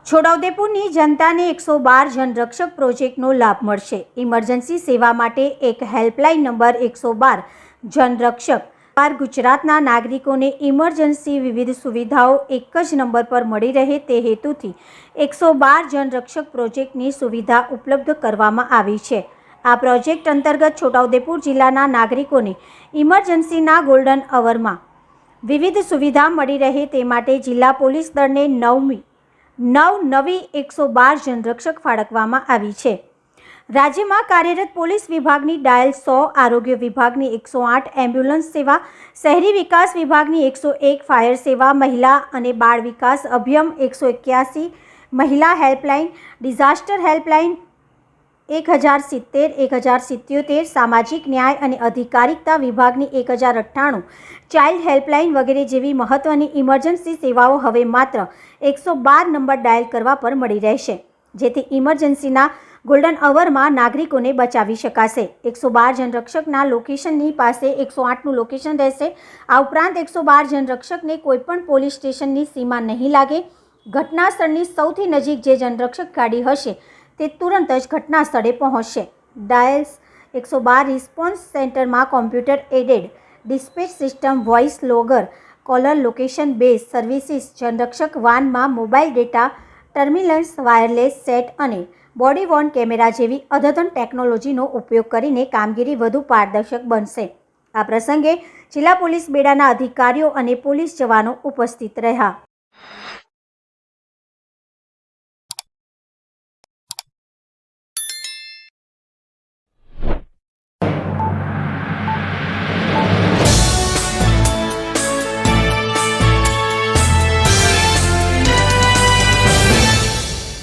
છોટાઉદેપુરની જનતાને 112 જનરક્ષક પ્રોજેક્ટનો લાભ મળશે। ઇમરજન્સી સેવા માટે એક હેલ્પલાઇન નંબર 112 જનરક્ષક ગુજરાતના નાગરિકોને ઇમરજન્સી વિવિધ સુવિધાઓ એક જ નંબર પર મળી રહે તે હેતુથી 112 જનરક્ષક પ્રોજેક્ટની સુવિધા ઉપલબ્ધ કરવામાં આવી છે। આ પ્રોજેક્ટ અંતર્ગત છોટાઉદેપુર જિલ્લાના નાગરિકોને ઇમરજન્સીના ગોલ્ડન અવરમાં વિવિધ સુવિધા મળી રહે તે માટે જિલ્લા પોલીસ દળને નવી 112 જનરક્ષક ફાળવવામાં આવી છે। રાજ્યમાં કાર્યરત પોલીસ વિભાગની ડાયલ 100, આરોગ્ય વિભાગની 108, એમ્બ્યુલન્સ સેવા, શહેરી વિકાસ વિભાગની 101, ફાયર સેવા, મહિલા અને બાળ વિકાસ અભિયમ 181, મહિલા હેલ્પલાઇન, ડિઝાસ્ટર હેલ્પલાઇન 1070, 1077, સામાજિક ન્યાય અને અધિકારિતા વિભાગની 1098, ચાઇલ્ડ હેલ્પલાઇન વગેરે જેવી મહત્વની ઇમરજન્સી સેવાઓ હવે માત્ર 112 નંબર ડાયલ કરવા પર મળી રહેશે, જેથી ઇમરજન્સીના ગોલ્ડન અવરમાં નાગરિકોને બચાવી શકાશે। 112 જનરક્ષકના લોકેશનની પાસે 108નું લોકેશન રહેશે। આ ઉપરાંત 112 જનરક્ષકને કોઈપણ પોલીસ સ્ટેશનની સીમા નહીં લાગે। ઘટના સ્થળની સૌથી નજીક જે જનરક્ષક ગાડી હશે તે તુરંત જ ઘટના સ્થળે પહોંચશે। ડાયલ્સ 112 રિસ્પોન્સ સેન્ટરમાં computer aided dispatch system, voice logger, caller location base services, જનરક્ષક વાનમાં mobile data terminals, wireless set અને બોડી વોર્ન કેમેરા જેવી અદ્યતન ટેકનોલોજીનો ઉપયોગ કરીને કામગીરી વધુ પારદર્શક બનશે। આ પ્રસંગે જિલ્લા પોલીસ બેડાના અધિકારીઓ અને પોલીસ જવાનો ઉપસ્થિત રહ્યા।